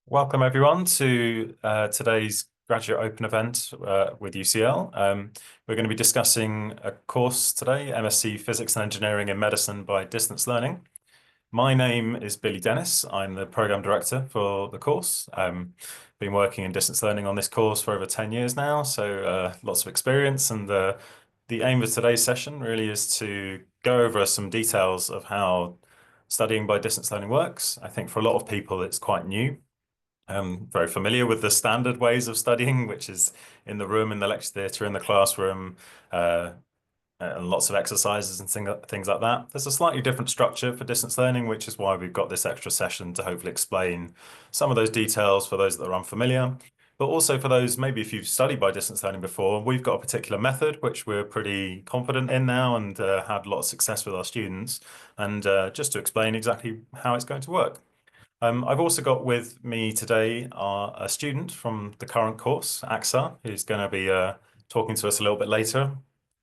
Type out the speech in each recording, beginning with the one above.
Welcome everyone to today's graduate open event with UCL. We're going to be discussing a course today, MSc Physics and Engineering in Medicine by Distance Learning. My name is Billy Dennis. I'm the program director for the course. Been working in distance learning on this course for over 10 years now, so lots of experience. And the aim of today's session really is to go over some details of how studying by distance learning works. I think for a lot of people it's quite new. Very familiar with the standard ways of studying, which is in the room, in the lecture theatre, in the classroom, uh, and lots of exercises and things like that. There's a slightly different structure for distance learning, which is why we've got this extra session to hopefully explain some of those details for those that are unfamiliar. But also for those, maybe if you've studied by distance learning before, we've got a particular method which we're pretty confident in now and had a lot of success with our students. And just to explain exactly how it's going to work. I've also got with me today a student from the current course, AXA, who's going to be talking to us a little bit later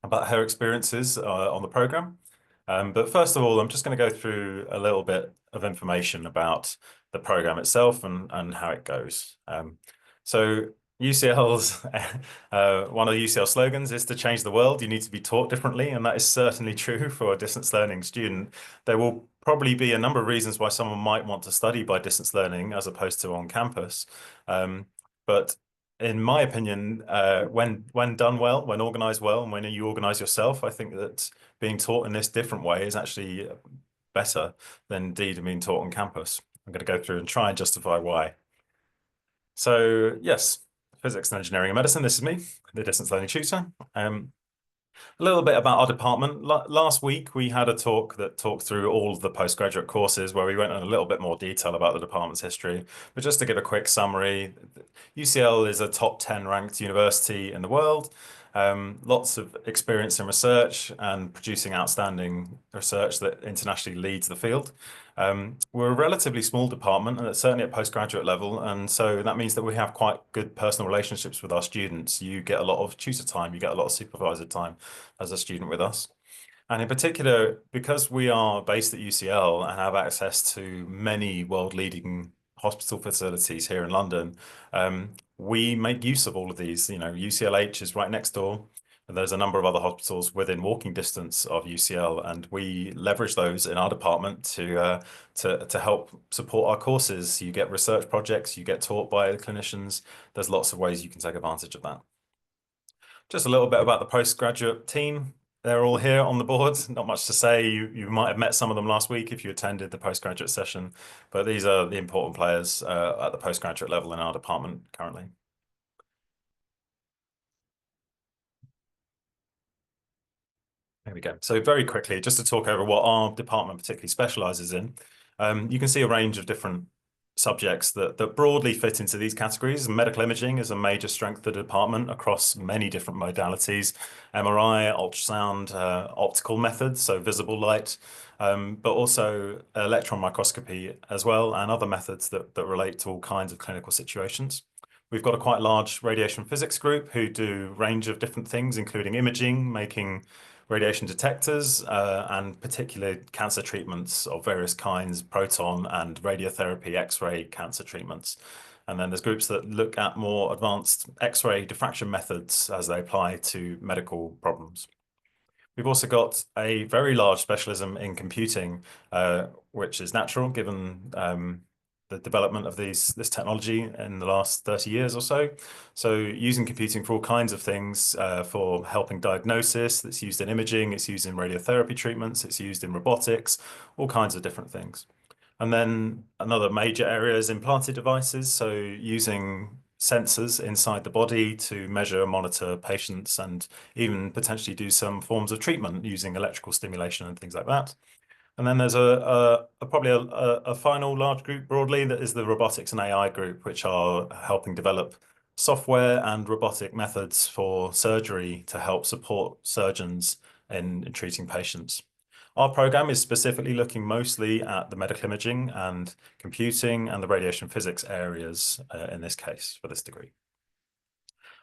about her experiences on the program. But first of all, I'm just going to go through a little bit of information about the program itself and how it goes. So UCL's one of the UCL slogans is to change the world. You need to be taught differently, and that is certainly true for a distance learning student. There will probably be a number of reasons why someone might want to study by distance learning as opposed to on campus. But in my opinion, when done well, when organized well, and when you organize yourself, I think that being taught in this different way is actually better than indeed being taught on campus. I'm going to go through and try and justify why. So yes, physics and engineering and medicine, this is me, the distance learning tutor. A little bit about our department. Last week, we had a talk that talked through all of the postgraduate courses where we went in a little bit more detail about the department's history. But just to give a quick summary, UCL is a top 10 ranked university in the world. Lots of experience in research and producing outstanding research that internationally leads the field. We're a relatively small department, and it's certainly at postgraduate level, and so that means that we have quite good personal relationships with our students. You get a lot of tutor time, you get a lot of supervisor time as a student with us. And in particular, because we are based at UCL and have access to many world-leading hospital facilities here in London, we make use of all of these. You know, UCLH is right next door. There's a number of other hospitals within walking distance of UCL, and we leverage those in our department to help support our courses. You get research projects, you get taught by the clinicians. There's lots of ways you can take advantage of that. Just a little bit about the postgraduate team. They're all here on the board. Not much to say. You might have met some of them last week if you attended the postgraduate session, but these are the important players at the postgraduate level in our department currently. There we go. So very quickly, just to talk over what our department particularly specializes in, you can see a range of different subjects that broadly fit into these categories. Medical imaging is a major strength of the department across many different modalities, MRI, ultrasound, optical methods, so visible light, but also electron microscopy as well, and other methods that relate to all kinds of clinical situations. We've got a quite large radiation physics group who do a range of different things, including imaging, making radiation detectors, and particular cancer treatments of various kinds, proton and radiotherapy, X-ray cancer treatments. And then there's groups that look at more advanced X-ray diffraction methods as they apply to medical problems. We've also got a very large specialism in computing, which is natural given the development of this technology in the last 30 years or so. So using computing for all kinds of things, for helping diagnosis, it's used in imaging, it's used in radiotherapy treatments, it's used in robotics, all kinds of different things. And then another major area is implanted devices. So using sensors inside the body to measure, monitor patients, and even potentially do some forms of treatment using electrical stimulation and things like that. And then there's probably a final large group broadly that is the robotics and AI group, which are helping develop software and robotic methods for surgery to help support surgeons in treating patients. Our program is specifically looking mostly at the medical imaging and computing and the radiation physics areas in this case for this degree.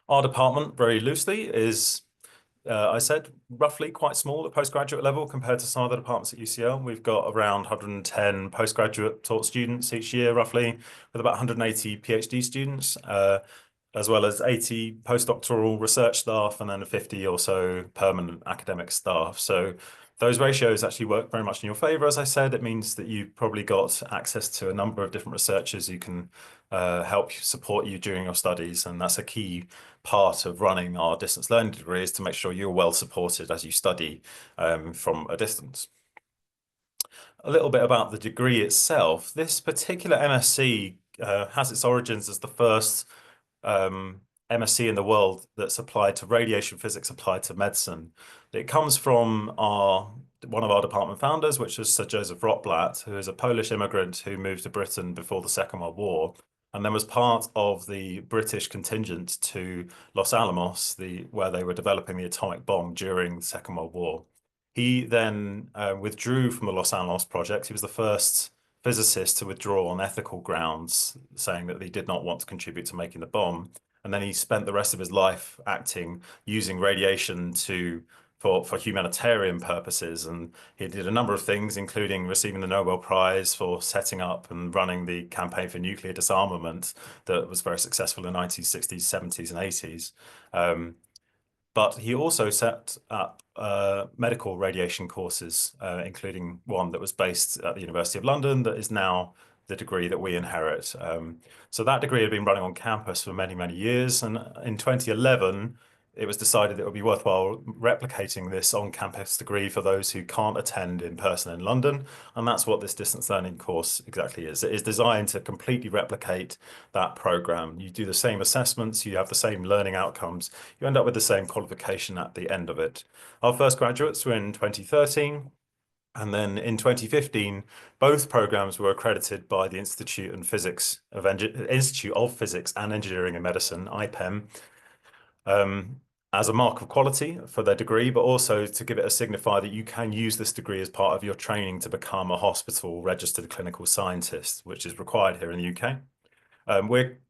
Our department, very loosely, is I said, roughly quite small at postgraduate level compared to some other departments at UCL. We've got around 110 postgraduate taught students each year, roughly, with about 180 PhD students, as well as 80 postdoctoral research staff, and then 50 or so permanent academic staff. So those ratios actually work very much in your favor. As I said, it means that you've probably got access to a number of different researchers who can help support you during your studies. And that's a key part of running our distance learning degree, is to make sure you're well supported as you study from a distance. A little bit about the degree itself. This particular MSc has its origins as the first MSc in the world that's applied to radiation physics applied to medicine. It comes from one of our department founders, which is Sir Joseph Rotblat, who is a Polish immigrant who moved to Britain before the Second World War, and then was part of the British contingent to Los Alamos, where they were developing the atomic bomb during the Second World War. He then withdrew from the Los Alamos project. He was the first physicist to withdraw on ethical grounds, saying that he did not want to contribute to making the bomb. And then he spent the rest of his life using radiation for humanitarian purposes. And he did a number of things, including receiving the Nobel Prize for setting up and running the campaign for nuclear disarmament that was very successful in the 1960s, 70s, and 80s. But he also set up medical radiation courses, including one that was based at the University of London that is now the degree that we inherit. So that degree had been running on campus for many, many years. And in 2011, it was decided it would be worthwhile replicating this on-campus degree for those who can't attend in person in London. And that's what this distance learning course exactly is. It is designed to completely replicate that program. You do the same assessments, you have the same learning outcomes, you end up with the same qualification at the end of it. Our first graduates were in 2013. And then in 2015, both programs were accredited by the Institute of Physics and Engineering in Medicine, IPEM, as a mark of quality for their degree, but also to give it a signifier that you can use this degree as part of your training to become a hospital registered clinical scientist, which is required here in the UK.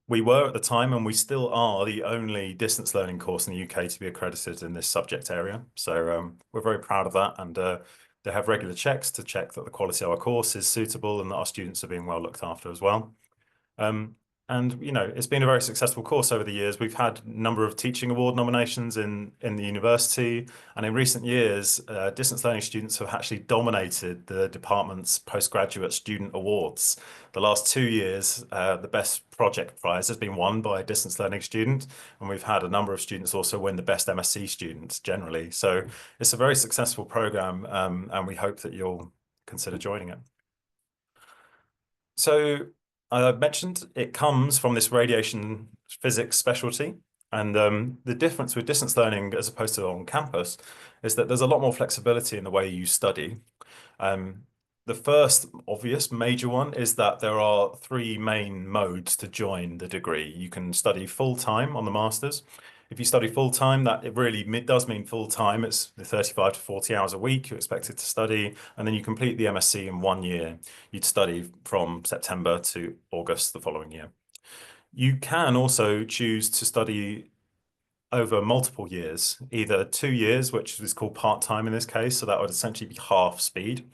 We were at the time, and we still are, the only distance learning course in the UK to be accredited in this subject area. So we're very proud of that, and they have regular checks to check that the quality of our course is suitable and that our students are being well looked after as well. And it's been a very successful course over the years. We've had a number of teaching award nominations in the university, and in recent years, distance learning students have actually dominated the department's postgraduate student awards. The last 2 years, the best project prize has been won by a distance learning student, and we've had a number of students also win the best MSc students generally. So it's a very successful program, and we hope that you'll consider joining it. So I mentioned it comes from this radiation physics specialty. And the difference with distance learning as opposed to on campus is that there's a lot more flexibility in the way you study. The first obvious major one is that there are 3 main modes to join the degree. You can study full-time on the master's. If you study full-time, it does mean full-time. It's the 35 to 40 hours a week you're expected to study, and then you complete the MSc in 1 year. You'd study from September to August the following year. You can also choose to study over multiple years, either 2 years, which is called part-time in this case, so that would essentially be half speed.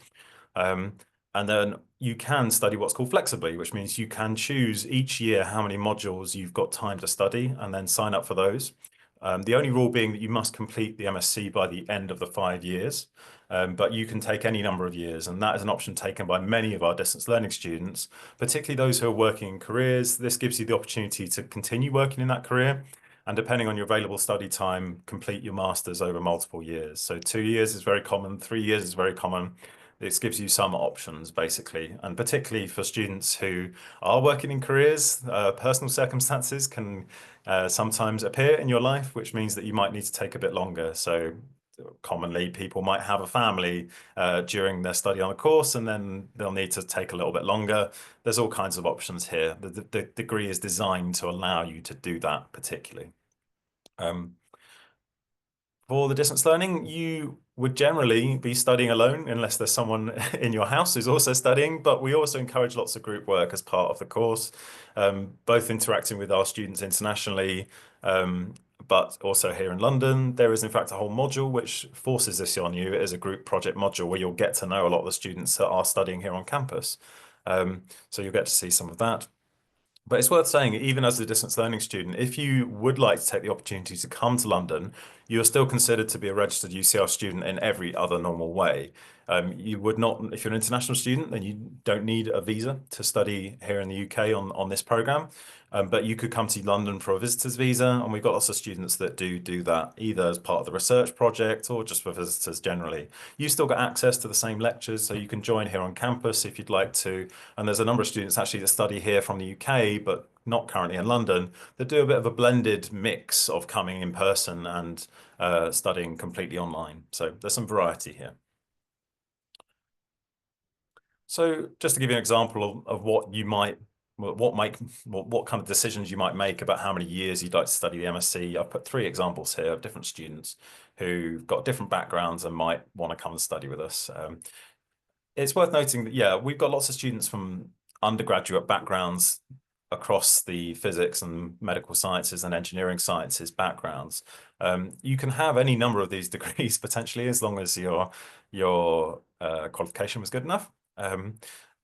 And then you can study what's called flexibly, which means you can choose each year how many modules you've got time to study and then sign up for those. The only rule being that you must complete the MSc by the end of the 5 years, but you can take any number of years, and that is an option taken by many of our distance learning students, particularly those who are working in careers. This gives you the opportunity to continue working in that career, and depending on your available study time, complete your master's over multiple years. So 2 years is very common, 3 years is very common. This gives you some options, basically, and particularly for students who are working in careers, personal circumstances can sometimes appear in your life, which means that you might need to take a bit longer. So commonly, people might have a family during their study on a course, and then they'll need to take a little bit longer. There's all kinds of options here. The degree is designed to allow you to do that particularly. For the distance learning, you would generally be studying alone unless there's someone in your house who's also studying, but we also encourage lots of group work as part of the course, both interacting with our students internationally, but also here in London, there is in fact a whole module which forces this on you as a group project module where you'll get to know a lot of the students that are studying here on campus. So you'll get to see some of that. But it's worth saying, even as a distance learning student, if you would like to take the opportunity to come to London, you're still considered to be a registered UCL student in every other normal way. You would not, if you're an international student, then you don't need a visa to study here in the UK on this program. But you could come to London for a visitor's visa, and we've got lots of students that do that, either as part of the research project or just for visitors generally. You still get access to the same lectures, so you can join here on campus if you'd like to. And there's a number of students actually that study here from the UK, but not currently in London, that do a bit of a blended mix of coming in person and studying completely online. So there's some variety here. So just to give you an example of what you might, what kind of decisions you might make about how many years you'd like to study the MSc, I've put 3 examples here of different students who've got different backgrounds and might want to come and study with us. It's worth noting that, yeah, we've got lots of students from undergraduate backgrounds across the physics and medical sciences and engineering sciences backgrounds. You can have any number of these degrees potentially, as long as your qualification was good enough.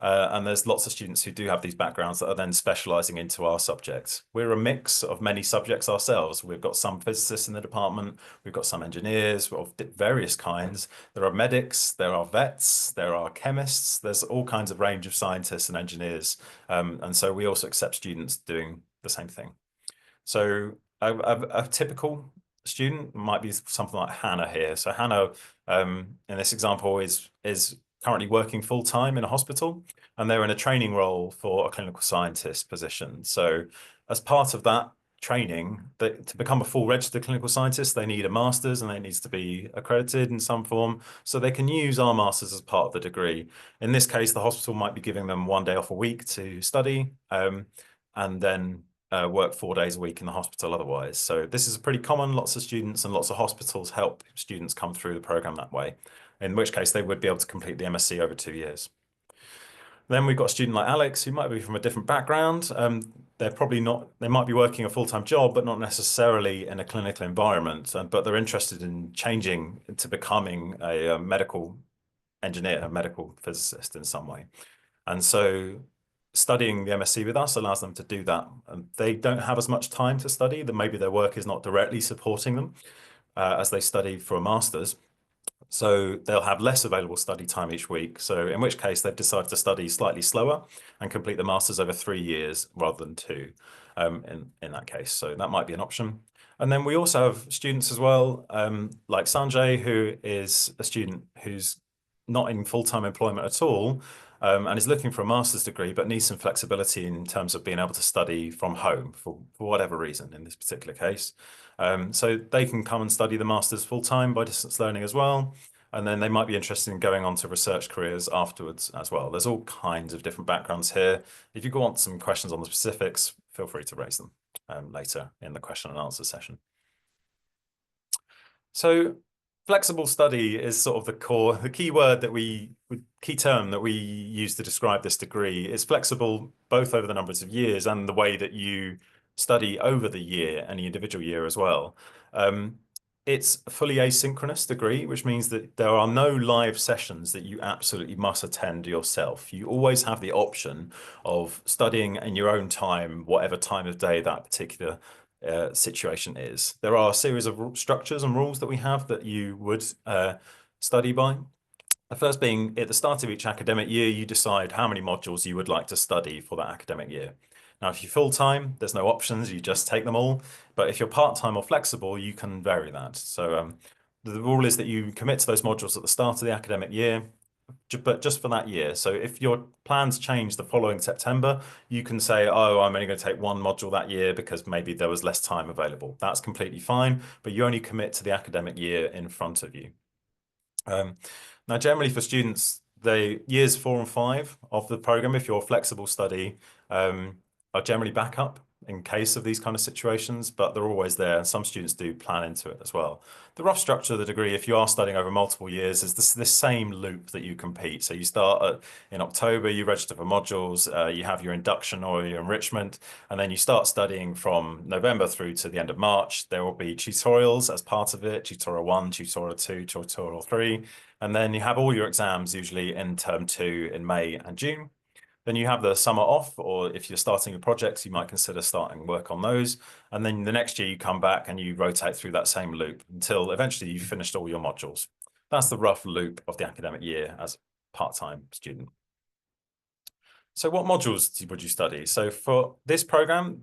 And there's lots of students who do have these backgrounds that are then specializing into our subjects. We're a mix of many subjects ourselves. We've got some physicists in the department, we've got some engineers of various kinds. There are medics, there are vets, there are chemists, there's all kinds of range of scientists and engineers. And so we also accept students doing the same thing. So a typical student might be something like Hannah here. So Hannah, in this example, is currently working full-time in a hospital, and they're in a training role for a clinical scientist position. So as part of that training, to become a full registered clinical scientist, they need a master's and it needs to be accredited in some form. So they can use our master's as part of the degree. In this case, the hospital might be giving them 1 day off a week to study, and then work 4 days a week in the hospital otherwise. So this is pretty common. Lots of students and lots of hospitals help students come through the program that way, in which case they would be able to complete the MSc over 2 years. Then we've got a student like Alex, who might be from a different background. They're probably not, they might be working a full-time job, but not necessarily in a clinical environment, but they're interested in changing to becoming a medical engineer, a medical physicist in some way. And so studying the MSc with us allows them to do that. And they don't have as much time to study, that maybe their work is not directly supporting them as they study for a master's. So they'll have less available study time each week. So in which case they've decided to study slightly slower and complete the master's over 3 years rather than 2 in that case. So that might be an option. And then we also have students as well, like Sanjay, who is a student who's not in full-time employment at all, and is looking for a master's degree, but needs some flexibility in terms of being able to study from home for whatever reason in this particular case. So they can come and study the master's full-time by distance learning as well. And then they might be interested in going on to research careers afterwards as well. There's all kinds of different backgrounds here. If you want some questions on the specifics, feel free to raise them later in the question and answer session. So flexible study is sort of the key word that key term that we use to describe this degree. Is flexible both over the numbers of years and the way that you study over the year, any individual year as well. It's a fully asynchronous degree, which means that there are no live sessions that you absolutely must attend yourself. You always have the option of studying in your own time, whatever time of day that particular situation is. There are a series of structures and rules that we have that you would study by. The first being, at the start of each academic year, you decide how many modules you would like to study for that academic year. Now, if you're full-time, there's no options, you just take them all. But if you're part-time or flexible, you can vary that. So the rule is that you commit to those modules at the start of the academic year, but just for that year. So if your plans change the following September, you can say, oh, I'm only going to take 1 module that year because maybe there was less time available. That's completely fine, but you only commit to the academic year in front of you. Now, generally for students, the years 4 and 5 of the program, if you're flexible study, are generally backup in case of these kind of situations, but they're always there. And some students do plan into it as well. The rough structure of the degree, if you are studying over multiple years, is this same loop that you complete. So you start in October, you register for modules, you have your induction or your enrichment, and then you start studying from November through to the end of March. There will be tutorials as part of it, tutorial 1, tutorial 2, tutorial 3, and then you have all your exams usually in term 2 in May and June. Then you have the summer off, or if you're starting your projects, you might consider starting work on those. And then the next year you come back and you rotate through that same loop until eventually you've finished all your modules. That's the rough loop of the academic year as a part-time student. So what modules would you study? So for this program,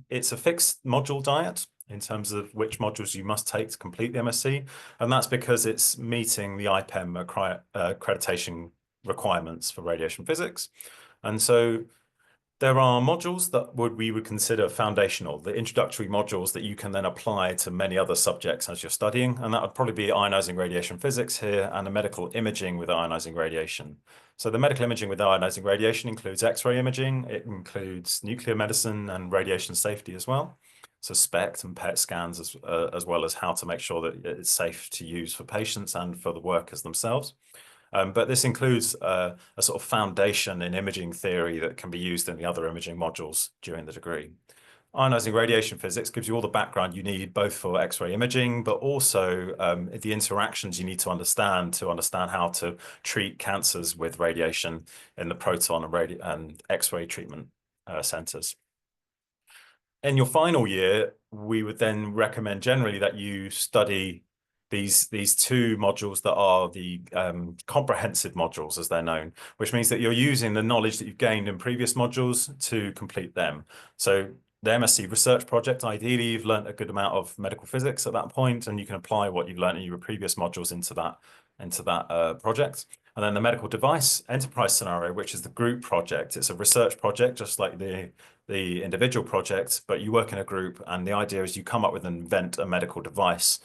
it's a fixed module diet in terms of which modules you must take to complete the MSc. And that's because it's meeting the IPEM accreditation requirements for radiation physics. And so there are modules that we would consider foundational, the introductory modules that you can then apply to many other subjects as you're studying. And that would probably be ionizing radiation physics here and the medical imaging with ionizing radiation. So the medical imaging with ionizing radiation includes X-ray imaging. It includes nuclear medicine and radiation safety as well. So SPECT and PET scans as well as how to make sure that it's safe to use for patients and for the workers themselves. But this includes a sort of foundation in imaging theory that can be used in the other imaging modules during the degree. Ionizing radiation physics gives you all the background you need, both for X-ray imaging, but also the interactions you need to understand how to treat cancers with radiation in the proton and X-ray treatment centers. In your final year, we would then recommend generally that you study these two modules that are the comprehensive modules, as they're known, which means that you're using the knowledge that you've gained in previous modules to complete them. So the MSc research project, ideally, you've learned a good amount of medical physics at that point, and you can apply what you've learned in your previous modules into that project. And then the medical device enterprise scenario, which is the group project. It's a research project, just like the individual project, but you work in a group, and the idea is you come up with and invent a medical device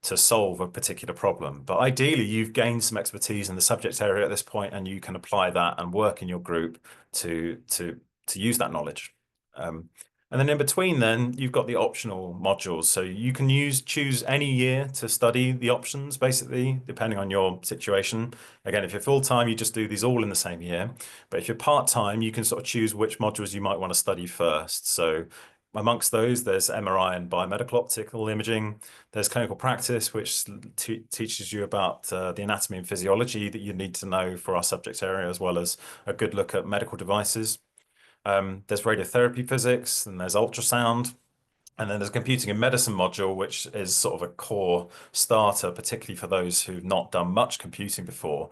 to solve a particular problem. But ideally, you've gained some expertise in the subject area at this point, and you can apply that and work in your group to use that knowledge. And then in between, then you've got the optional modules. So you can choose any year to study the options, basically, depending on your situation. Again, if you're full-time, you just do these all in the same year. But if you're part-time, you can sort of choose which modules you might want to study first. So amongst those, there's MRI and biomedical optical imaging. There's clinical practice, which teaches you about the anatomy and physiology that you need to know for our subject area, as well as a good look at medical devices. There's radiotherapy physics, and there's ultrasound, and then there's a computing and medicine module, which is sort of a core starter, particularly for those who've not done much computing before.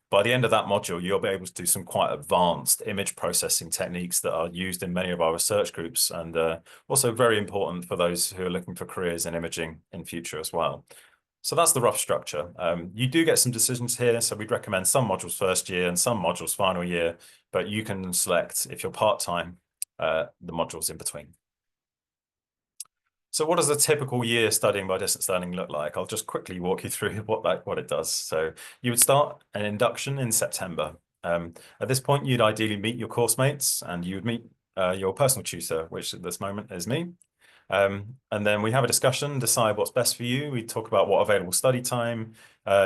By the end of that module, you'll be able to do some quite advanced image processing techniques that are used in many of our research groups, and also very important for those who are looking for careers in imaging in future as well. So that's the rough structure. You do get some decisions here. So we'd recommend some modules first year and some modules final year, but you can select, if you're part-time, the modules in between. So what does a typical year studying by distance learning look like? I'll just quickly walk you through what it does. So you would start an induction in September. At this point, you'd ideally meet your course mates, and you would meet your personal tutor, which at this moment is me. And then we have a discussion, decide what's best for you. We talk about what available study time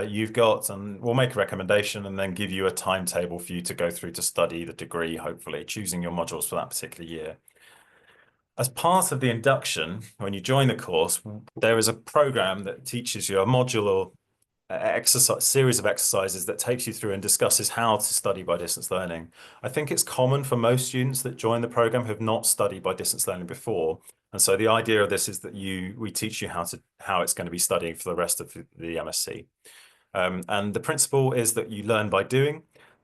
you've got, and we'll make a recommendation and then give you a timetable for you to go through to study the degree, hopefully, choosing your modules for that particular year. As part of the induction, when you join the course, there is a program that teaches you a module or series of exercises that takes you through and discusses how to study by distance learning. I think it's common for most students that join the program who have not studied by distance learning before. And so the idea of this is that we teach you how it's going to be studying for the rest of the MSc. And the principle is that you learn by doing.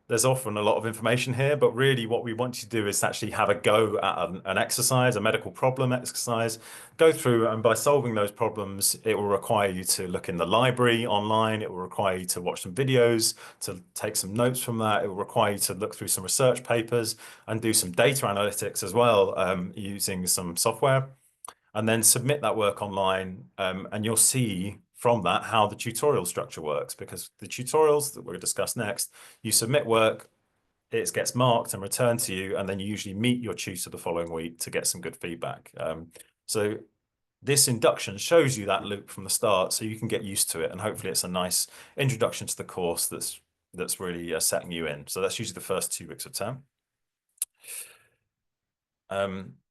There's often a lot of information here, but really what we want you to do is actually have a go at an exercise, a medical problem exercise, go through, and by solving those problems, it will require you to look in the library online. It will require you to watch some videos, to take some notes from that. It will require you to look through some research papers and do some data analytics as well, using some software, and then submit that work online. And you'll see from that how the tutorial structure works, because the tutorials that we'll discuss next, you submit work, it gets marked and returned to you, and then you usually meet your tutor the following week to get some good feedback. So this induction shows you that loop from the start, so you can get used to it, and hopefully it's a nice introduction to the course that's really setting you in. So that's usually the first 2 weeks of term.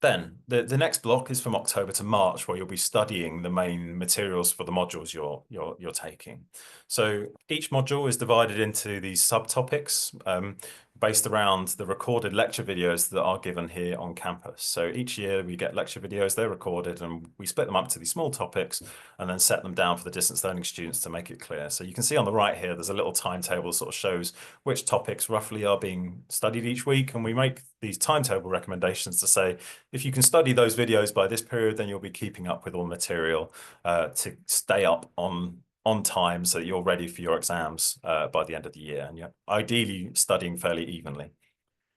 Then the next block is from October to March, where you'll be studying the main materials for the modules you're taking. So each module is divided into these subtopics based around the recorded lecture videos that are given here on campus. So each year we get lecture videos, they're recorded, and we split them up to these small topics and then set them down for the distance learning students to make it clear. So you can see on the right here, there's a little timetable that sort of shows which topics roughly are being studied each week, and we make these timetable recommendations to say, if you can study those videos by this period, then you'll be keeping up with all the material to stay up on time so that you're ready for your exams by the end of the year, and you're ideally studying fairly evenly.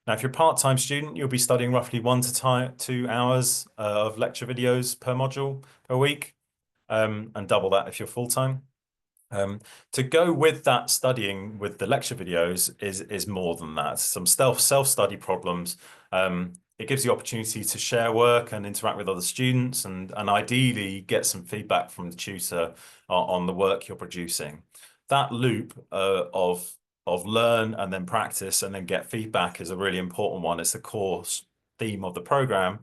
Now, if you're a part-time student, you'll be studying roughly 1 to 2 hours of lecture videos per module per week, and double that if you're full-time. To go with that studying with the lecture videos is more than that. Some self-study problems. It gives you opportunity to share work and interact with other students, and ideally get some feedback from the tutor on the work you're producing. That loop of learn and then practice and then get feedback is a really important one. It's the core theme of the program.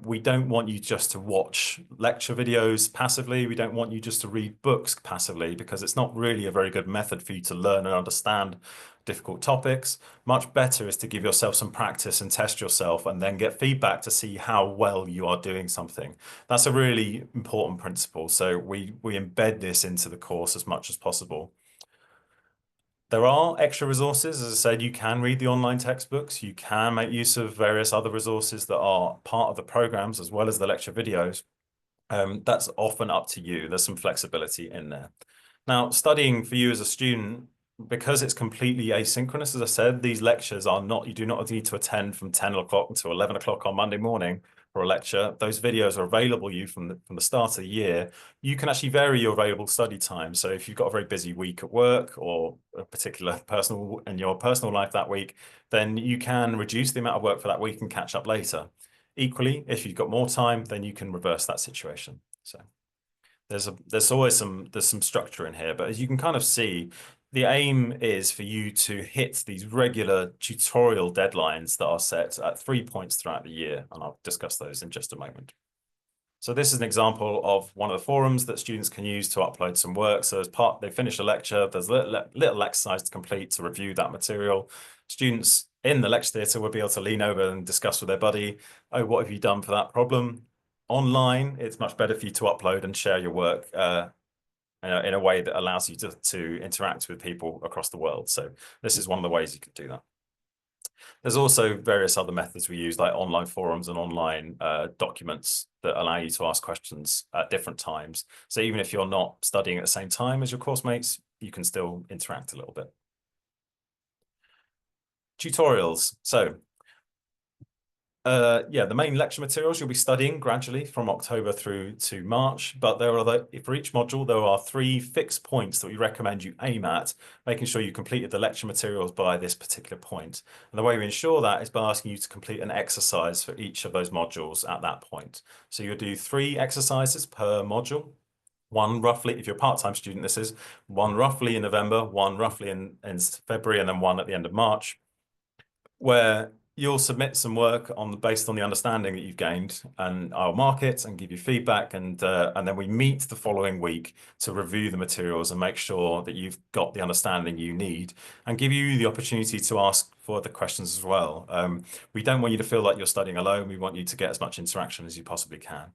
We don't want you just to watch lecture videos passively. We don't want you just to read books passively, because it's not really a very good method for you to learn and understand difficult topics. Much better is to give yourself some practice and test yourself and then get feedback to see how well you are doing something. That's a really important principle. So we embed this into the course as much as possible. There are extra resources. As I said, you can read the online textbooks. You can make use of various other resources that are part of the programs as well as the lecture videos. That's often up to you. There's some flexibility in there. Now, studying for you as a student, because it's completely asynchronous, as I said, these lectures are not, you do not need to attend from 10 o'clock until 11 o'clock on Monday morning for a lecture. Those videos are available to you from the start of the year. You can actually vary your available study time. So if you've got a very busy week at work or a particular in your personal life that week, then you can reduce the amount of work for that week and catch up later. Equally, if you've got more time, then you can reverse that situation. So there's always some structure in here, but as you can kind of see, the aim is for you to hit these regular tutorial deadlines that are set at 3 points throughout the year, and I'll discuss those in just a moment. So this is an example of one of the forums that students can use to upload some work. So they finish a lecture, there's a little exercise to complete to review that material. Students in the lecture theatre will be able to lean over and discuss with their buddy, oh, what have you done for that problem? Online, it's much better for you to upload and share your work in a way that allows you to interact with people across the world. So this is one of the ways you can do that. There's also various other methods we use, like online forums and online documents that allow you to ask questions at different times. So even if you're not studying at the same time as your course mates, you can still interact a little bit. Tutorials. So the main lecture materials you'll be studying gradually from October through to March, but for each module, there are 3 fixed points that we recommend you aim at, making sure you completed the lecture materials by this particular point. And the way we ensure that is by asking you to complete an exercise for each of those modules at that point. So you'll do 3 exercises per module. One roughly, if you're a part-time student, this is one roughly in November, one roughly in February, and then one at the end of March, where you'll submit some work based on the understanding that you've gained, and I'll mark it and give you feedback, and then we meet the following week to review the materials and make sure that you've got the understanding you need, and give you the opportunity to ask further questions as well. We don't want you to feel like you're studying alone. We want you to get as much interaction as you possibly can.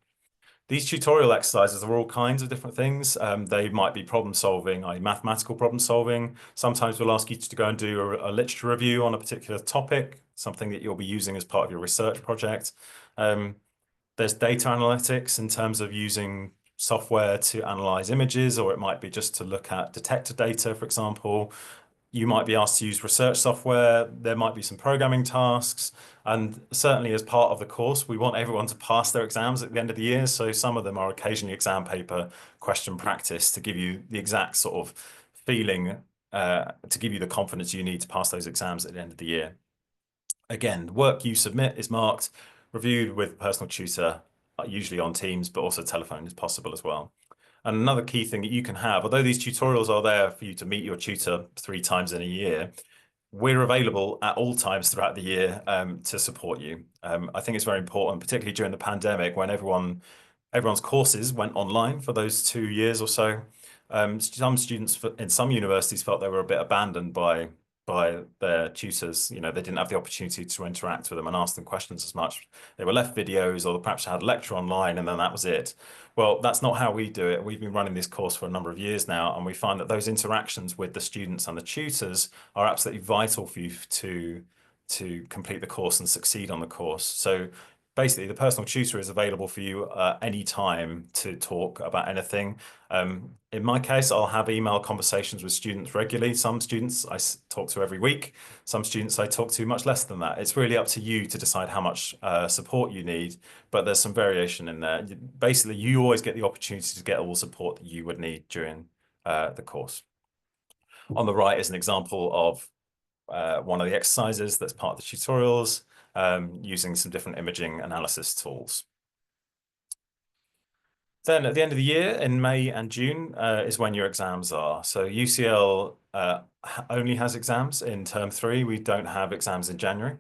These tutorial exercises are all kinds of different things. They might be problem solving, mathematical problem solving. Sometimes we'll ask you to go and do a literature review on a particular topic, something that you'll be using as part of your research project. There's data analytics in terms of using software to analyze images, or it might be just to look at detector data, for example. You might be asked to use research software. There might be some programming tasks. And certainly as part of the course, we want everyone to pass their exams at the end of the year. So some of them are occasionally exam paper question practice to give you the exact sort of feeling to give you the confidence you need to pass those exams at the end of the year. Again, the work you submit is marked, reviewed with a personal tutor, usually on Teams, but also telephone is possible as well. And another key thing that you can have, although these tutorials are there for you to meet your tutor 3 times in a year, we're available at all times throughout the year to support you. I think it's very important, particularly during the pandemic when everyone's courses went online for those 2 years or so. Some students in some universities felt they were a bit abandoned by their tutors. You know, they didn't have the opportunity to interact with them and ask them questions as much. They were left videos or perhaps had a lecture online and then that was it. Well, that's not how we do it. We've been running this course for a number of years now, and we find that those interactions with the students and the tutors are absolutely vital for you to complete the course and succeed on the course. So basically, the personal tutor is available for you any time to talk about anything. In my case, I'll have email conversations with students regularly. Some students I talk to every week. Some students I talk to much less than that. It's really up to you to decide how much support you need, but there's some variation in there. Basically, you always get the opportunity to get all the support that you would need during the course. On the right is an example of one of the exercises that's part of the tutorials, using some different imaging analysis tools. Then at the end of the year, in May and June, is when your exams are. So UCL only has exams in term 3. We don't have exams in January.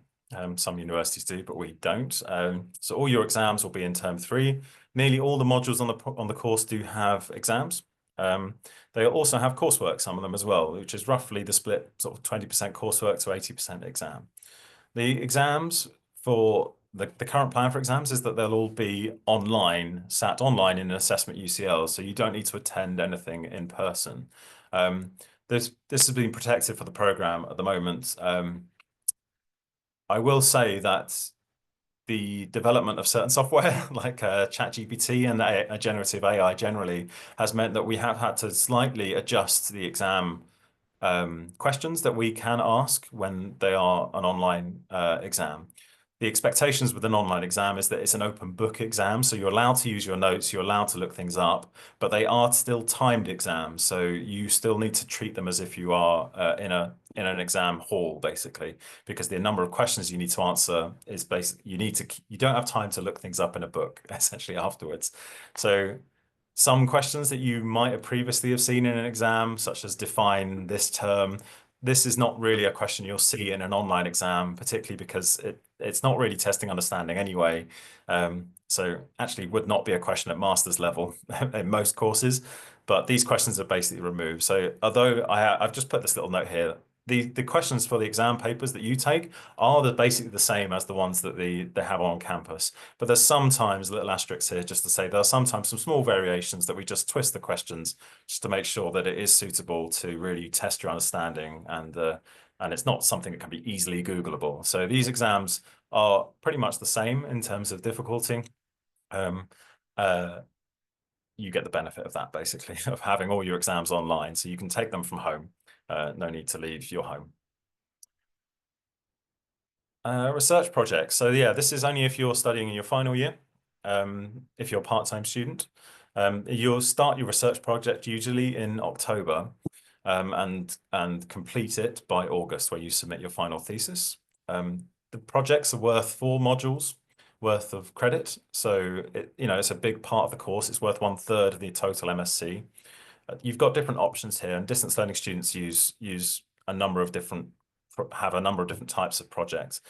Some universities do, but we don't. So all your exams will be in term 3. Nearly all the modules on the course do have exams. They also have coursework, some of them as well, which is roughly the split, sort of 20% coursework to 80% exam. The exams for the current plan for exams is that they'll all be online, sat online in an assessment UCL, so you don't need to attend anything in person. This has been protected for the program at the moment. I will say that the development of certain software like ChatGPT and generative AI generally has meant that we have had to slightly adjust the exam questions that we can ask when they are an online exam. The expectations with an online exam is that it's an open book exam, so you're allowed to use your notes, you're allowed to look things up, but they are still timed exams, so you still need to treat them as if you are in an exam hall, basically, because the number of questions you need to answer is basically you don't have time to look things up in a book, essentially afterwards. So some questions that you might have previously have seen in an exam, such as define this term, this is not really a question you'll see in an online exam, particularly because it's not really testing understanding anyway. So actually would not be a question at master's level in most courses, but these questions are basically removed. So although I've just put this little note here, the questions for the exam papers that you take are basically the same as the ones that they have on campus. But there's sometimes little asterisks here just to say there are sometimes some small variations that we just twist the questions just to make sure that it is suitable to really test your understanding, and it's not something that can be easily Googleable. So these exams are pretty much the same in terms of difficulty. You get the benefit of that, basically, of having all your exams online, so you can take them from home. No need to leave your home. Research projects. So yeah, this is only if you're studying in your final year. If you're a part-time student, you'll start your research project usually in October, and complete it by August, where you submit your final thesis. The projects are worth 4 modules worth of credit, so it's a big part of the course. It's worth 1/3 of the total MSc. You've got different options here, and distance learning students have a number of different types of projects.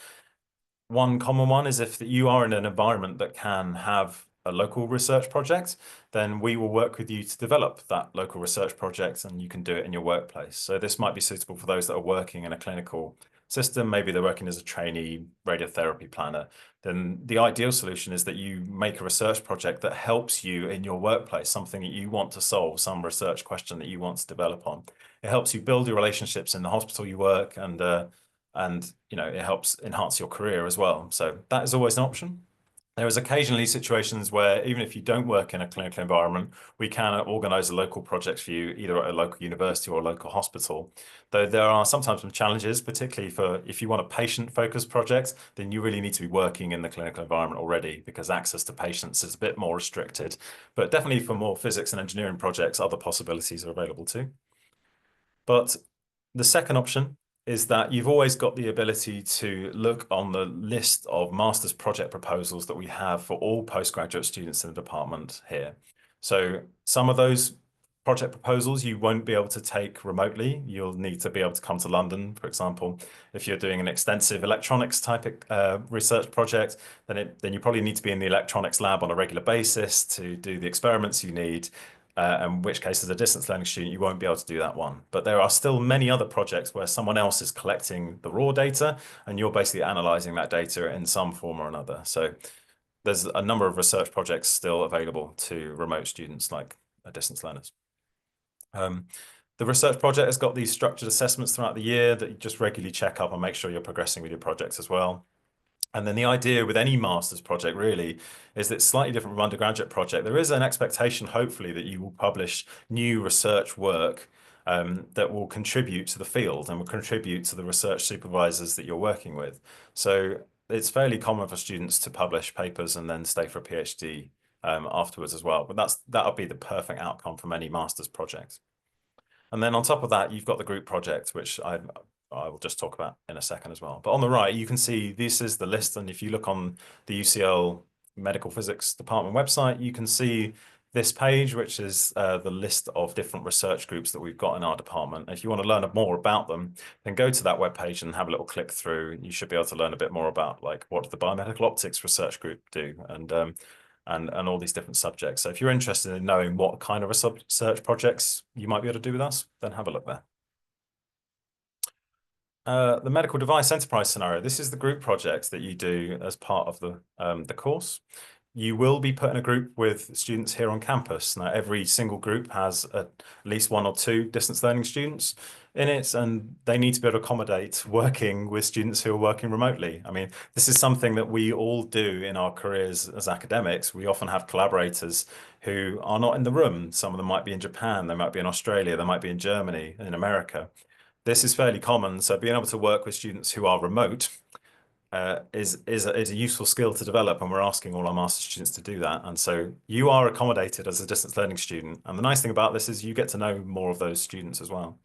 One common one is if you are in an environment that can have a local research project, then we will work with you to develop that local research project, and you can do it in your workplace. So this might be suitable for those that are working in a clinical system. Maybe they're working as a trainee radiotherapy planner. Then the ideal solution is that you make a research project that helps you in your workplace, something that you want to solve, some research question that you want to develop on. It helps you build your relationships in the hospital you work, and it helps enhance your career as well. So that is always an option. There is occasionally situations where even if you don't work in a clinical environment, we can organise a local project for you, either at a local university or a local hospital. Though there are sometimes some challenges, particularly for if you want a patient-focused project, then you really need to be working in the clinical environment already, because access to patients is a bit more restricted. But definitely for more physics and engineering projects, other possibilities are available too. But The second option is that you've always got the ability to look on the list of master's project proposals that we have for all postgraduate students in the department here. So some of those project proposals you won't be able to take remotely. You'll need to be able to come to London, for example. If you're doing an extensive electronics type research project, then you probably need to be in the electronics lab on a regular basis to do the experiments you need. In which case, as a distance learning student, you won't be able to do that one. But there are still many other projects where someone else is collecting the raw data and you're basically analyzing that data in some form or another. So there's a number of research projects still available to remote students like distance learners. The research project has got these structured assessments throughout the year that you just regularly check up and make sure you're progressing with your projects as well. And then the idea with any master's project really is that it's slightly different from undergraduate project. There is an expectation, hopefully, that you will publish new research work that will contribute to the field and will contribute to the research supervisors that you're working with. So it's fairly common for students to publish papers and then stay for a PhD afterwards as well. But that'll be the perfect outcome from any master's project. And then on top of that, you've got the group project, which I will just talk about in a second as well. But on the right, you can see this is the list. And if you look on the UCL Medical Physics Department website, you can see this page, which is the list of different research groups that we've got in our department. If you want to learn more about them, then go to that webpage and have a little click through. You should be able to learn a bit more about like what the biomedical optics research group do and all these different subjects. So if you're interested in knowing what kind of research projects you might be able to do with us, then have a look there. The medical device enterprise scenario. This is the group project that you do as part of the course. You will be put in a group with students here on campus. Now, every single group has at least 1 or 2 distance learning students in it, and they need to be able to accommodate working with students who are working remotely. I mean, this is something that we all do in our careers as academics. We often have collaborators who are not in the room. Some of them might be in Japan, they might be in Australia, they might be in Germany, in America. This is fairly common, so being able to work with students who are remote is a useful skill to develop, and we're asking all our master's students to do that. And so you are accommodated as a distance learning student. And the nice thing about this is you get to know more of those students as well.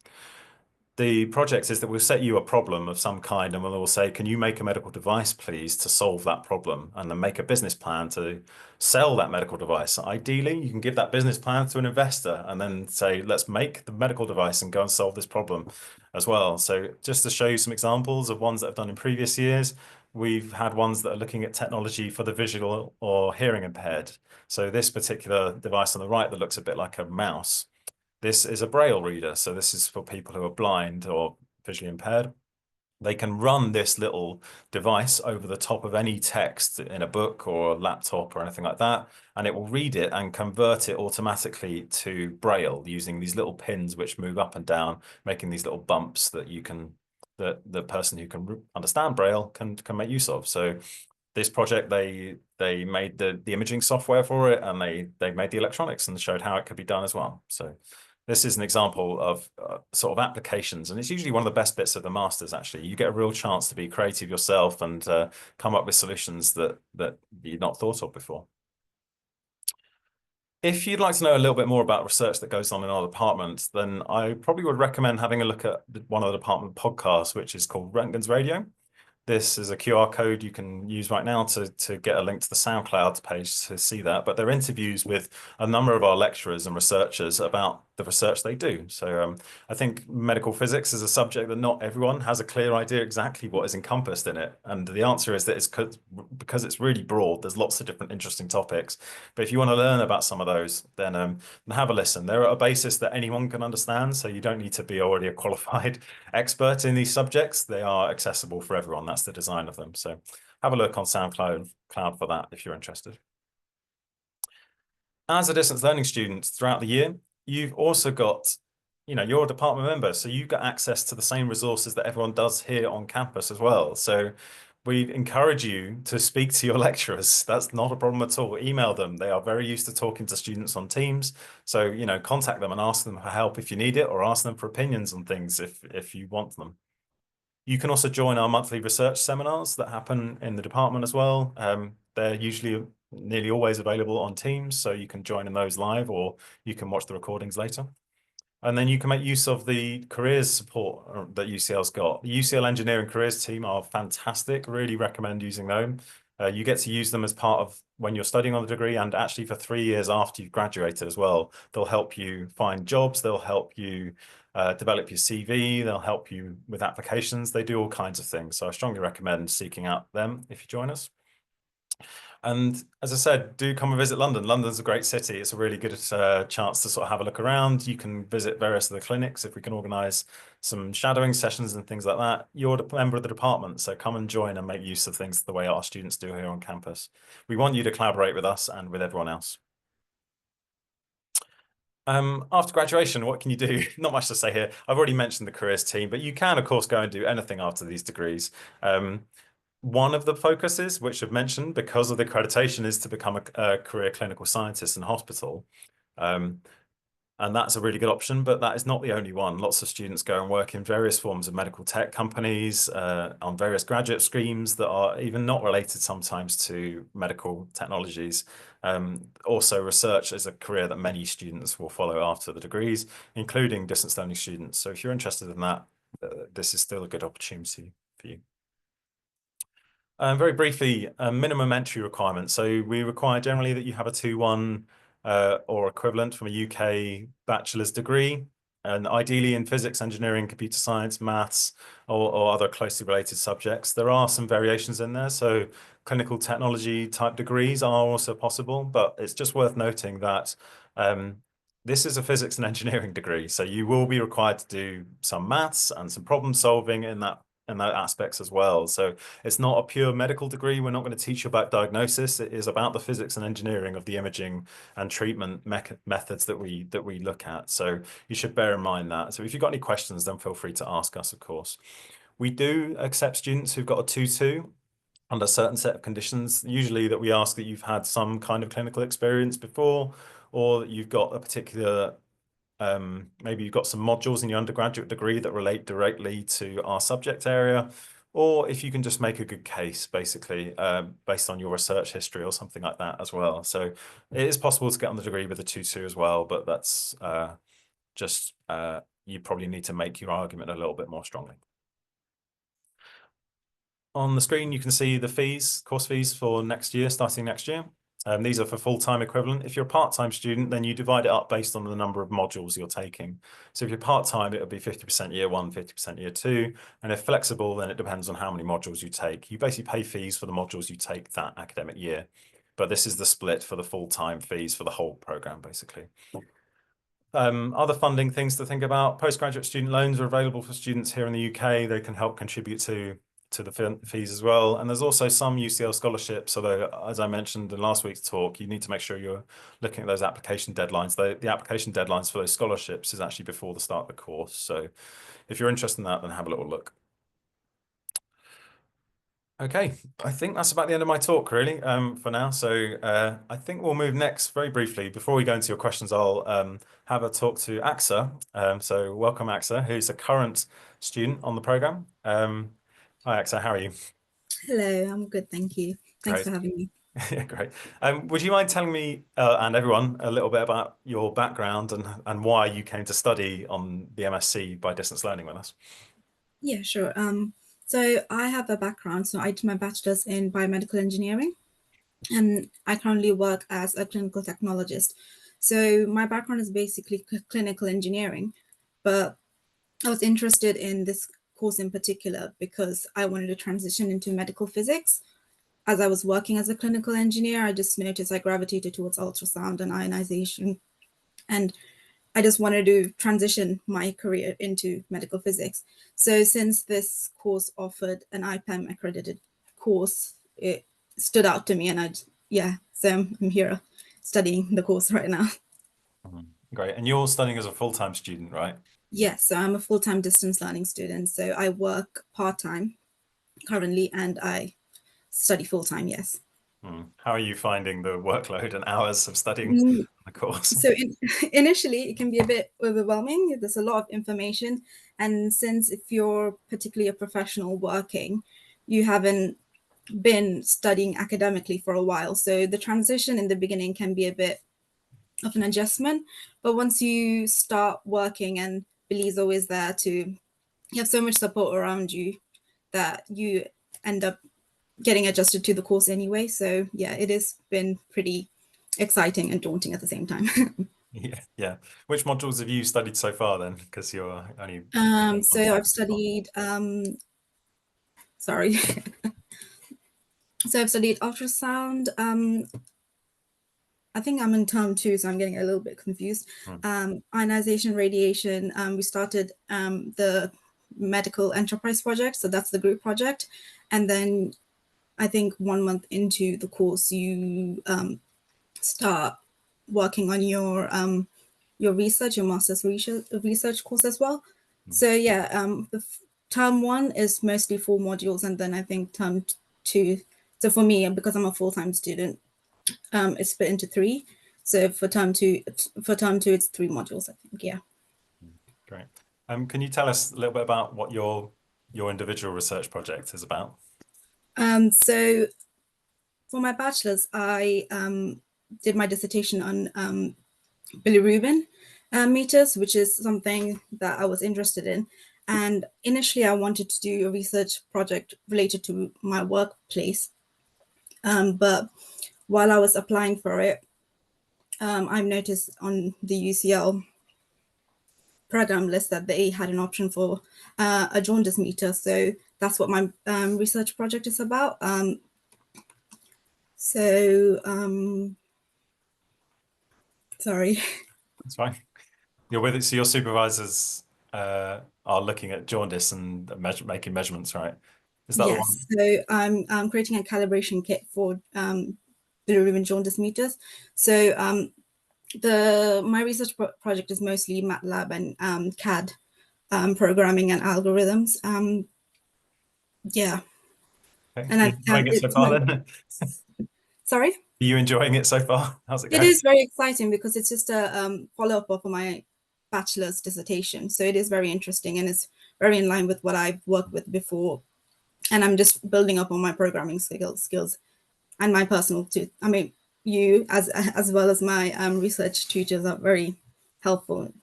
The project is that we'll set you a problem of some kind and we'll say, can you make a medical device, please, to solve that problem? And then make a business plan to sell that medical device. Ideally, you can give that business plan to an investor and then say, let's make the medical device and go and solve this problem as well. So just to show you some examples of ones that I've done in previous years, we've had ones that are looking at technology for the visual or hearing impaired. So this particular device on the right that looks a bit like a mouse. This is a Braille reader, so this is for people who are blind or visually impaired. They can run this little device over the top of any text in a book or a laptop or anything like that, and it will read it and convert it automatically to Braille using these little pins which move up and down, making these little bumps that the person who can understand Braille can make use of. So this project, they made the imaging software for it, and they made the electronics and showed how it could be done as well. So this is an example of sort of applications, and it's usually one of the best bits of the masters. Actually, you get a real chance to be creative yourself and come up with solutions that you'd not thought of before. If you'd like to know a little bit more about research that goes on in our department, then I probably would recommend having a look at one of the department podcasts, which is called Röntgen's Radio. This is a QR code you can use right now to get a link to the SoundCloud page to see that. But they're interviews with a number of our lecturers and researchers about the research they do. So I think medical physics is a subject that not everyone has a clear idea exactly what is encompassed in it. And the answer is that it's because it's really broad. There's lots of different interesting topics. But if you want to learn about some of those, then have a listen. They're at a basis that anyone can understand. So you don't need to be already a qualified expert in these subjects. They are accessible for everyone. That's the design of them. So have a look on SoundCloud for that if you're interested. As a distance learning student throughout the year, you've also got, you're a department member, so you've got access to the same resources that everyone does here on campus as well. So we encourage you to speak to your lecturers. That's not a problem at all. Email them. They are very used to talking to students on Teams. So, contact them and ask them for help if you need it, or ask them for opinions on things if you want them. You can also join our monthly research seminars that happen in the department as well. They're usually nearly always available on Teams, so you can join in those live or you can watch the recordings later. And then you can make use of the careers support that UCL's got. The UCL Engineering Careers team are fantastic. Really recommend using them. You get to use them as part of when you're studying on the degree, and actually for 3 years after you've graduated as well. They'll help you find jobs. They'll help you develop your CV. They'll help you with applications. They do all kinds of things. So I strongly recommend seeking out them if you join us. And as I said, do come and visit London. London's a great city. It's a really good chance to sort of have a look around. You can visit various of the clinics if we can organise some shadowing sessions and things like that. You're a member of the department, so come and join and make use of things the way our students do here on campus. We want you to collaborate with us and with everyone else. After graduation, what can you do? Not much to say here. I've already mentioned the careers team, but you can, of course, go and do anything after these degrees. One of the focuses, which I've mentioned because of the accreditation, is to become a career clinical scientist in hospital. And that's a really good option, but that is not the only one. Lots of students go and work in various forms of medical tech companies, on various graduate schemes that are even not related sometimes to medical technologies. Also, research is a career that many students will follow after the degrees, including distance learning students. So if you're interested in that, this is still a good opportunity for you. Very briefly, minimum entry requirements. So we require generally that you have a 2-1 or equivalent from a UK bachelor's degree, and ideally in physics, engineering, computer science, maths, or other closely related subjects. There are some variations in there. So clinical technology type degrees are also possible, but it's just worth noting that this is a physics and engineering degree. So you will be required to do some maths and some problem solving in that aspects as well. So it's not a pure medical degree. We're not going to teach you about diagnosis. It is about the physics and engineering of the imaging and treatment methods that we look at. So you should bear in mind that. So if you've got any questions, then feel free to ask us, of course. We do accept students who've got a 2-2 under a certain set of conditions, usually that we ask that you've had some kind of clinical experience before, or that you've got a particular maybe you've got some modules in your undergraduate degree that relate directly to our subject area, or if you can just make a good case, basically, based on your research history or something like that as well. So it is possible to get on the degree with a 2-2 as well, but that's just you probably need to make your argument a little bit more strongly. On the screen, you can see the fees, course fees for next year, starting next year. These are for full-time equivalent. If you're a part-time student, then you divide it up based on the number of modules you're taking. So if you're part-time, it'll be 50% year 1, 50% year 2. And if flexible, then it depends on how many modules you take. You basically pay fees for the modules you take that academic year. But this is the split for the full-time fees for the whole program, basically. Other funding things to think about. Postgraduate student loans are available for students here in the UK. They can help contribute to the fees as well. And there's also some UCL scholarships, although, as I mentioned in last week's talk, you need to make sure you're looking at those application deadlines. The application deadlines for those scholarships is actually before the start of the course. So if you're interested in that, then have a little look. Okay, I think that's about the end of my talk, really, for now. So I think we'll move next very briefly. Before we go into your questions, I'll have a talk to Aksa. So welcome, Aksa, who's a current student on the program. Hi, Aksa, how are you? Hello, I'm good, thank you. Thanks Great. for having me. Yeah, great. Would you mind telling me and everyone a little bit about your background and why you came to study on the MSc by distance learning with us? Yeah, sure. So I have a background. So I did my bachelor's in biomedical engineering, and I currently work as a clinical technologist. So my background is basically clinical engineering, but I was interested in this course in particular because I wanted to transition into medical physics. As I was working as a clinical engineer, I just noticed I gravitated towards ultrasound and ionization, and I just wanted to transition my career into medical physics. So since this course offered an IPAM accredited course, it stood out to me, and so I'm here studying the course right now. Mhm. Great. And you're studying as a full-time student, right? Yes, so I'm a full-time distance learning student. So I work part-time currently and I study full-time, yes. How are you finding the workload and hours of studying Mm, the course? Initially, it can be a bit overwhelming. There's a lot of information. And since if you're particularly a professional working, you haven't been studying academically for a while. So the transition in the beginning can be a bit of an adjustment. But once you start working, and Billy's always there to, you have so much support around you that you end up getting adjusted to the course anyway. So yeah, it has been pretty exciting and daunting at the same time. Yeah, yeah. Which modules have you studied so far then? Because you're only So I've studied sorry. So I've studied ultrasound. I think I'm in term 2, so I'm getting a little bit confused. Ionization, radiation. We started the medical enterprise project, so that's the group project, and then I think 1 month into the course, you start working on your research, your master's research course as well. So yeah, the term 1 is mostly 4 modules, and then I think term 2. So for me, because I'm a full-time student, it's split into 3. So for term 2, it's 3 modules, I think. Yeah. Great. Can you tell us a little bit about what your individual research project is about? So for my bachelor's, I did my dissertation on bilirubin meters, which is something that I was interested in. And initially, I wanted to do a research project related to my workplace. But while I was applying for it, I've noticed on the UCL program list that they had an option for a jaundice meter. So that's what my research project is about. Sorry. That's fine. You're with it, so your supervisors are looking at jaundice and making measurements, right? Is that the one? Yes. So I'm creating a calibration kit for bilirubin jaundice meters. So my research project is mostly MATLAB and CAD programming and algorithms. Yeah. Okay. And Are you enjoying it so far then? Sorry? Are you enjoying it so far? How's it It going? is very exciting because it's just a follow-up of my bachelor's dissertation. So it is very interesting, and it's very in line with what I've worked with before. And I'm just building up on my programming skills and my personal too. I mean, you as well as my research tutors are very helpful.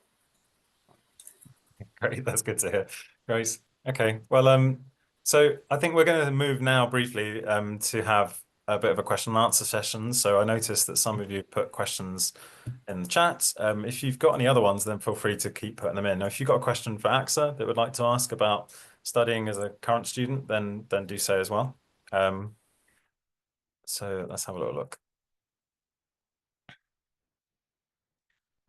Great, that's good to hear. Great. Okay. Well, so I think we're going to move now briefly to have a bit of a question and answer session. So I noticed that some of you put questions in the chat. If you've got any other ones, then feel free to keep putting them in. Now, if you've got a question for AXA that would like to ask about studying as a current student, then do so as well. So let's have a little look.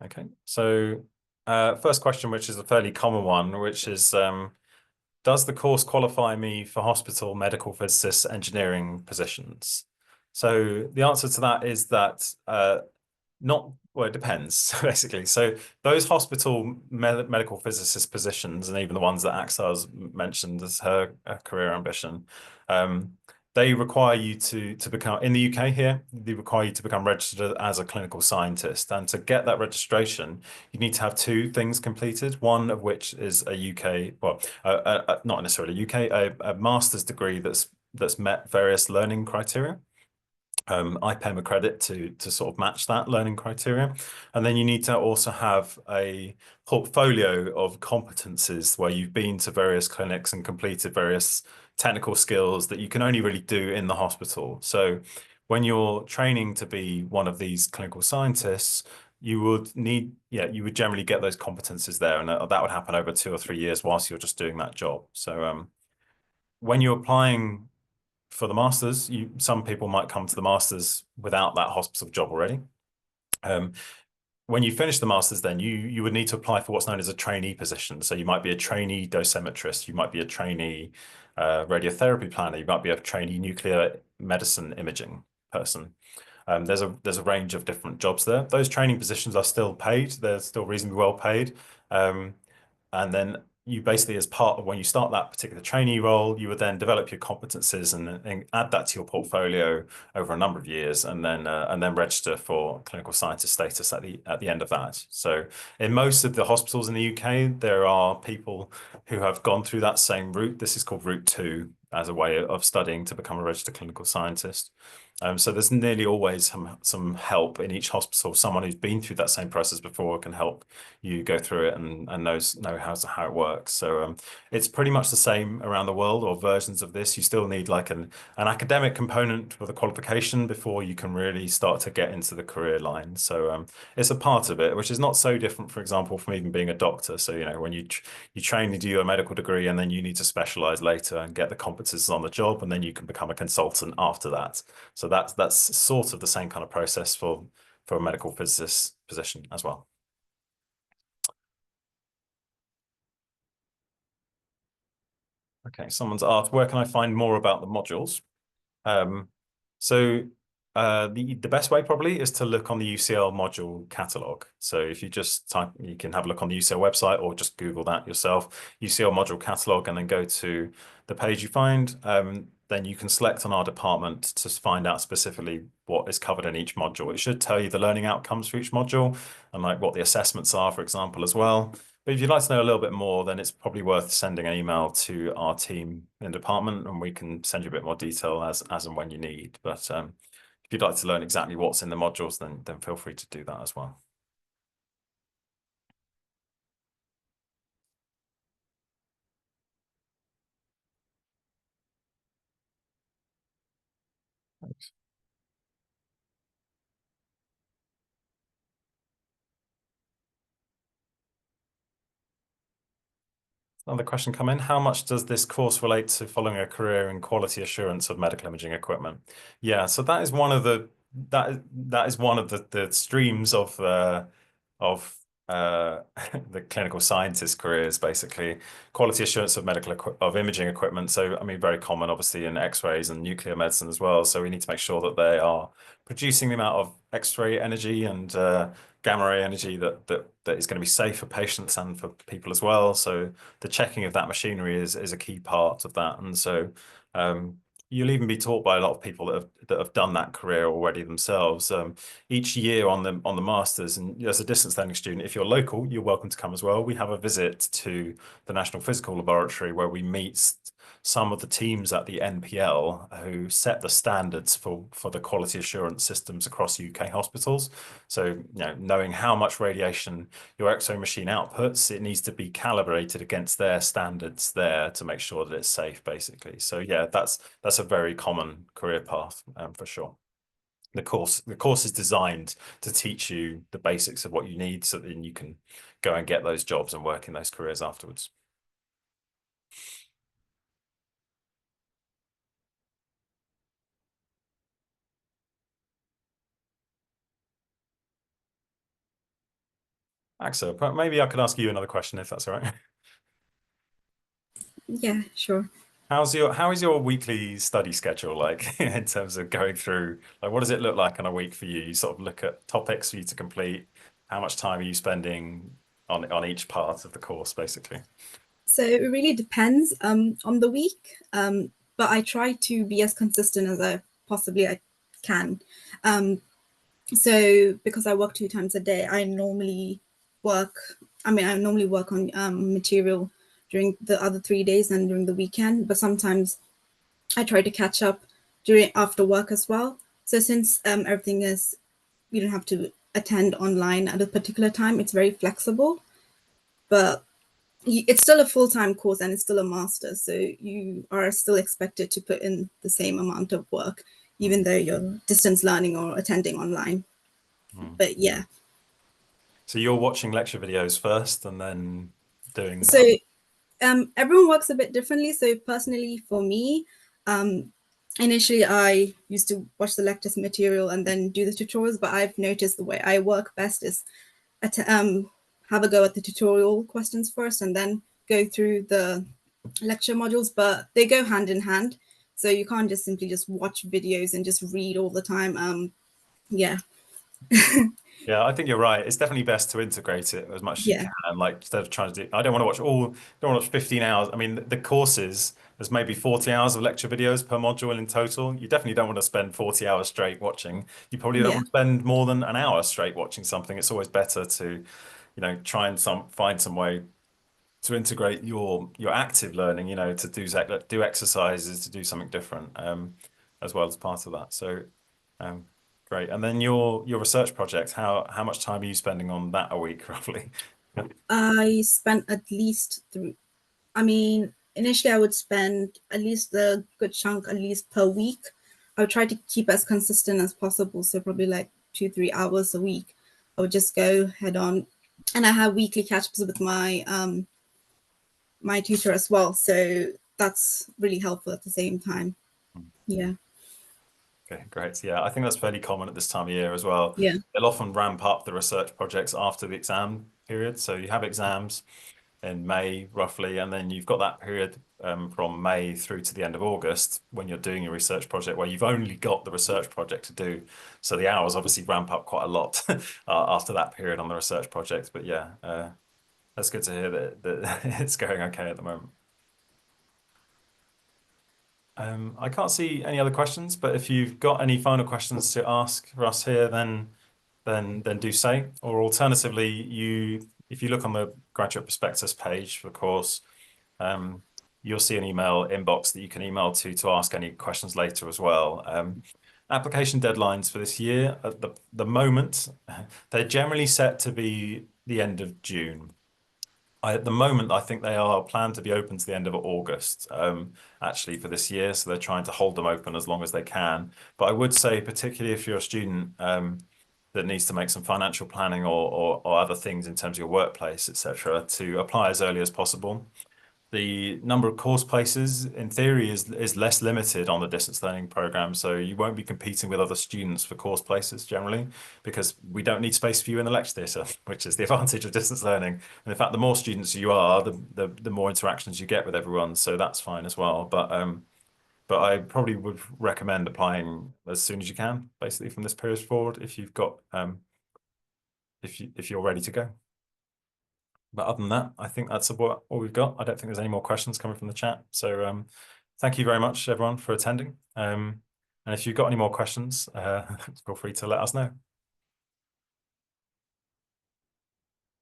Okay. So first question, which is a fairly common one, which is does the course qualify me for hospital medical physicist engineering positions? So the answer to that is that not, well, it depends, basically. So those hospital medical physicist positions, and even the ones that AXA's mentioned as her career ambition, they require you to become, in the UK here, they require you to become registered as a clinical scientist. And to get that registration, you need to have 2 things completed, one of which is a UK, well, not necessarily UK, a master's degree that's met various learning criteria. IPEM accredit to sort of match that learning criteria. And then you need to also have a portfolio of competencies where you've been to various clinics and completed various technical skills that you can only really do in the hospital. So when you're training to be one of these clinical scientists, you would need, you would generally get those competencies there, and that would happen over 2 or 3 years whilst you're just doing that job. So when you're applying for the masters, some people might come to the masters without that hospital job already. When you finish the masters, then you would need to apply for what's known as a trainee position. So you might be a trainee dosimetrist, you might be a trainee radiotherapy planner, you might be a trainee nuclear medicine imaging person. There's a range of different jobs there. Those training positions are still paid; they're still reasonably well paid. And then you basically, as part of when you start that particular trainee role, you would then develop your competencies and add that to your portfolio over a number of years, and then register for clinical scientist status at the end of that. So in most of the hospitals in the UK, there are people who have gone through that same route. This is called route 2. as a way of studying to become a registered clinical scientist. So there's nearly always some help in each hospital. Someone who's been through that same process before can help you go through it and know how it works. So it's pretty much the same around the world, or versions of this. You still need like an academic component with a qualification before you can really start to get into the career line. So it's a part of it, which is not so different, for example, from even being a doctor. So when you train to do a medical degree, and then you need to specialize later and get the competencies on the job, and then you can become a consultant after that. So that's sort of the same kind of process for a medical physicist position as well. Okay, someone's asked, where can I find more about the modules? Um, so the best way probably is to look on the UCL module catalog. So if you just type, you can have a look on the UCL website, or just Google that yourself, UCL module catalog, and then go to the page you find. Then you can select on our department to find out specifically what is covered in each module. It should tell you the learning outcomes for each module and like what the assessments are, for example, as well. But if you'd like to know a little bit more, then it's probably worth sending an email to our team in the department, and we can send you a bit more detail as and when you need. But if you'd like to learn exactly what's in the modules, then feel free to do that as well. Thanks. Another question come in. How much does this course relate to following a career in quality assurance of medical imaging equipment? Yeah, so that is one of the streams of the clinical scientist careers, basically quality assurance of imaging equipment. So I mean, very common obviously in X-rays and nuclear medicine as well. So we need to make sure that they are producing the amount of X-ray energy and gamma ray energy that is going to be safe for patients and for people as well. So the checking of that machinery is a key part of that. And so you'll even be taught by a lot of people that have done that career already themselves. Each year on the masters, and as a distance learning student, if you're local, you're welcome to come as well. We have a visit to the National Physical Laboratory where we meet some of the teams at the NPL who set the standards for the quality assurance systems across UK hospitals. So, knowing how much radiation your X-ray machine outputs, it needs to be calibrated against their standards there to make sure that it's safe, basically. So yeah, that's a very common career path, for sure. The course is designed to teach you the basics of what you need, so that you can go and get those jobs and work in those careers afterwards. Axel, maybe I could ask you another question if that's all right. Yeah, sure. How is your weekly study schedule like in terms of going through, like what does it look like on a week for you? You sort of look at topics for you to complete. How much time are you spending on each part of the course, basically? So it really depends on the week, but I try to be as consistent as I can. So because I work 2 times a day, work. I normally work on material during the other 3 days and during the weekend. But sometimes I try to catch up during after work as well. So since everything is, you don't have to attend online at a particular time. It's very flexible, but it's still a full-time course and it's still a master. So you are still expected to put in the same amount of work, even though you're distance learning or attending online. Mm. But yeah. So you're watching lecture videos first and then doing. So everyone works a bit differently. So personally, for me, initially I used to watch the lectures material and then do the tutorials. But I've noticed the way I work best is have a go at the tutorial questions first and then go through the lecture modules. But they go hand in hand. So you can't just simply just watch videos and just read all the time. Yeah. Yeah, I think you're right. It's definitely best to integrate it as much as you Yeah. can. Like instead of trying to do, I don't want to watch don't want to watch 15 hours. I mean, the courses, there's maybe 40 hours of lecture videos per module in total. You definitely don't want to spend 40 hours straight watching. You probably don't Yeah. want to spend more than an hour straight watching something. It's always better to, try and find some way to integrate your active learning, you know, to do exercises, to do something different, as well as part of that. So, um, great. And then your research project, how much time are you spending on that a week, roughly? I spent at least I mean, initially I would spend at least a good chunk, at least per week. I would try to keep as consistent as possible. So probably like 2, 3 hours a week. I would just go head on. And I have weekly catch-ups with my tutor as well. So that's really helpful at the same time. Yeah. Okay, great. Yeah, I think that's fairly common at this time of year as well. Yeah. They'll often ramp up the research projects after the exam period. So you have exams in May roughly, and then you've got that period from May through to the end of August when you're doing your research project where you've only got the research project to do. So the hours obviously ramp up quite a lot after that period on the research project. But yeah, that's good to hear that it's going okay at the moment. I can't see any other questions, but if you've got any final questions to ask for us here, then do say. Or alternatively, if you look on the graduate prospectus page for the course, you'll see an email inbox that you can email to ask any questions later as well. Application deadlines for this year at the moment, they're generally set to be the end of June. At the moment, I think they are planned to be open to the end of August, actually, for this year. So they're trying to hold them open as long as they can. But I would say, particularly if you're a student that needs to make some financial planning or other things in terms of your workplace, etc., to apply as early as possible. The number of course places, in theory, is less limited on the distance learning program. So you won't be competing with other students for course places generally, because we don't need space for you in the lecture theatre, which is the advantage of distance learning. And in fact, the more students you are, the more interactions you get with everyone. So that's fine as well. But I probably would recommend applying as soon as you can, basically from this period forward, if you've got if you're ready to go. But other than that, I think that's what all we've got. I don't think there's any more questions coming from the chat. So thank you very much, everyone, for attending. And if you've got any more questions, feel free to let us know.